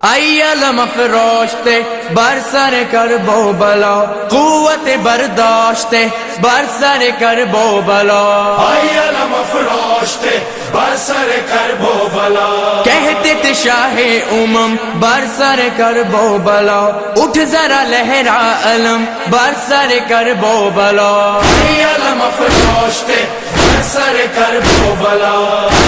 علم افروشت بر سر کرب و بلا، قوت برداشت بر سر کرب و بلا، علم افروشت بر سر کرب و بلا، کہتے تھے شاہ بر سر کرب و بلا، اٹھ ذرا لہرا علم بر سر کرب و بلا، علم افروشت بر سر کرب و بلا،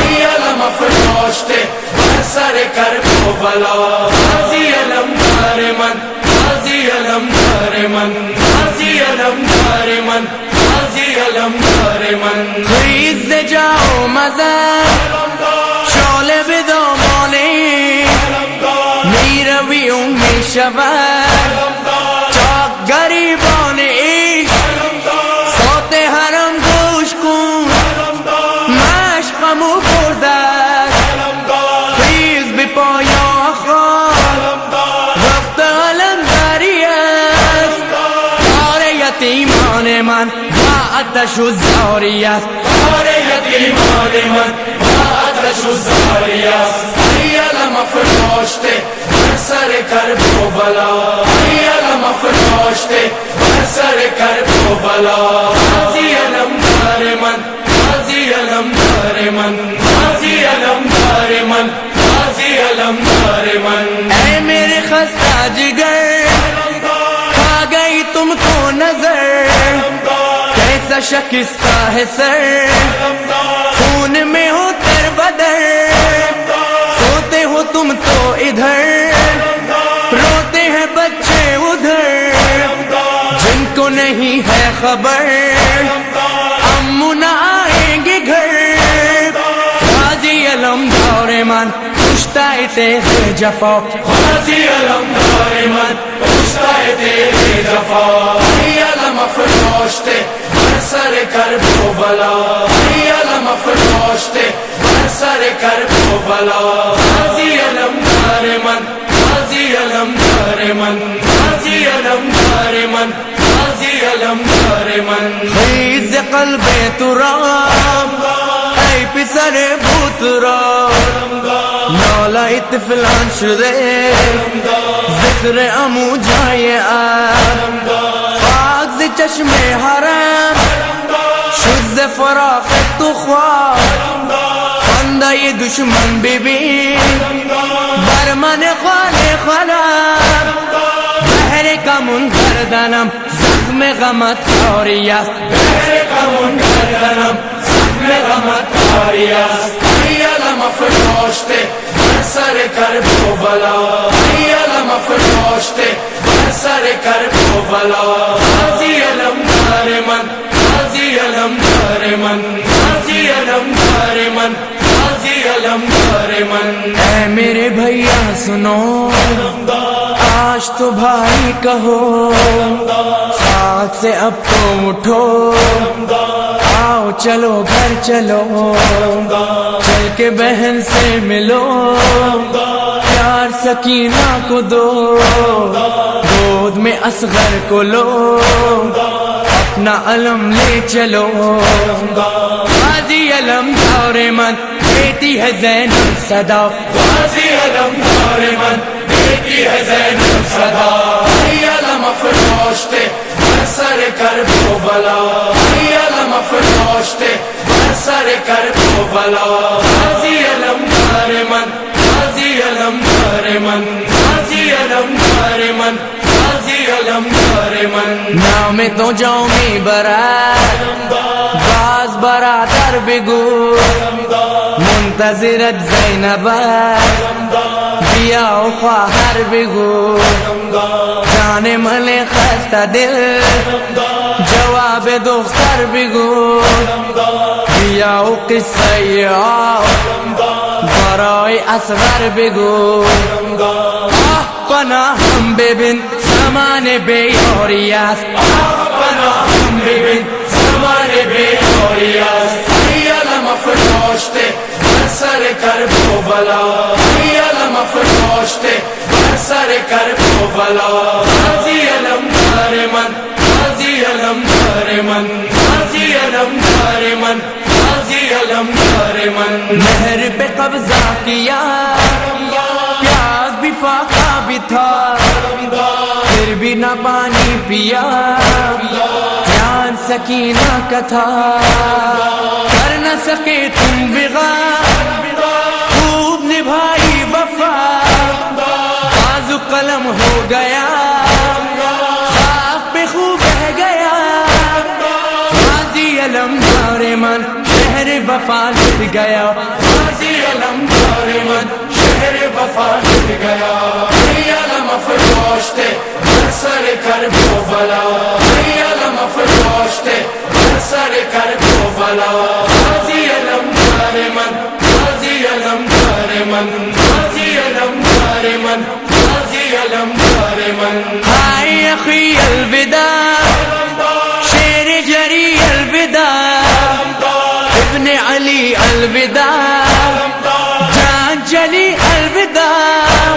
علم افروشت بر سر کرب و بلا، غازی علمدار من، غازی علمدار من، غازی علمدار من، غازی علمدار من، خیز جاؤ مزن شعله به دامانه میرویم میشود چاک گریبان عشق، صوت حرم گوش کن مشقمو برده خیز به پایا خواه وقت علمداری است، کار یتیمان من و آتش الزاری است، کار یتیمان من و آتش الزاری است، علم افروشت بر سر کرب و بلا، علم افروشت بر سر کرب و بلا، غازی علمدار من، غازی علمدار من، غازی علمدار من، غازی علمدار من، اے میرے خستہ جگر کھا گئی تم کو نظر، کیسا شکستہ ہے سر خون میں ہو تر بدر، سوتے ہو تم تو ادھر روتے ہیں بچے ادھر، جن کو نہیں ہے خبر امو نہ آئیں گے گھر، غازی علمدار من پشتائے تیرے جفا، غازی علمدار من پشتائے تیرے جفا، علم افروشت بر سر کرب و بلا، علم افروشت بر سر کرب و بلا، غازی علمدار من، غازی علمدار من، غازی علمدار من، غازی علمدار من، خیز قلب تراب ای پسر بوتراب، نالایت فلان شده ذکر امو جای آب، خاک ز چشم حرم شد ز فراق تو خواب، خنده دشمن ببین بر من خال خلاب، بهر کمون گردنم زخم غمت کاری است، بهر کمون گردنم زخم غمت کاری است، علم افروشت بر سر کرب و بلا، علم افروشت بر سر کرب و بلا، غازی علمدار من، غازی علمدار من، غازی علمدار من، غازی علمدار من، اے میرے بھیا سنو آج تو بھائی کہو، خاک سے اب تو اٹھو آؤ چلو گھر چلو، چل کے بہن سے ملو پیار سکینہ کو دو، گود میں اصغر کو لو اپنا علم لے چلو، غازی علمدار من بیٹی ہے زینب صدا، غازی علمدار من بیٹی ہے زینب صدا، علم افروشت بر سر کرب و بلا، علم افروشت بر سر کرب و بلا، غازی علمدار من، غازی علمدار من، غازی علمدار من، غازی علمدار من، نام تو جامی برات باز برادر بگو، منتظرت زینب بیا و خواهر بگو، جان مل خسته دل جواب دختر بگو، بیا و قصه برای اصغر بگو، پناهم ببین زمان بیاری است، پناهم ببین زمان بیداری است، علم افروشت بر سر کرب و بلا، علم افروشت بر سر کرب و بلا، غازی علمدار من، غازی علمدار من، غازی علمدار من، غازی علمدار من، مہر پہ قبضہ کیا پیاس بھی فاقہ بھی تھا پھر بھی نہ پانی پیا دھیان سکینہ کا تھا کر نہ سکے تم وغا خوب نبھائی وفا بازو قلم ہو گیا خاک پہ خوب بہ گیا غازی علم دارمن شہر وفا لٹ گیا غازی علم دارمن شہر وفا لٹ گیا علم افروش تھے بر سر کربلا علم افروش تھے بر سر کربلا غازی علم دارمن غازی علم دارمن غازی علم دارمن غازی علم دارمن ہائے اخی الوداع شیر جری الوداع ابن علی الوداع جان چلی الوداع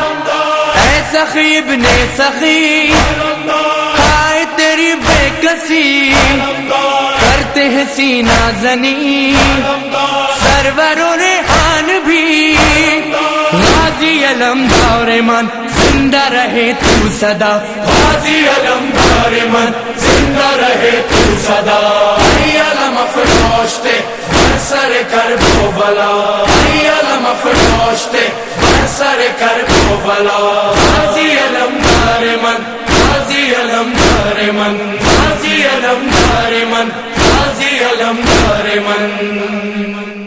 اے سخی ابن سخی ہائے تیری بے کسی کرتے ہیں سینہ زنی سرور و ریحان بھی غازی علم دارمن زندہ رہے تو صدا غازی علم دارمن زندہ رہے تو صدا علم افروش تھے بر سر کربلا علم افروش تھے بر سر کربلا غازی علم دارمن غازی علم دارمن غازی علم دارمن غازی علم دارمن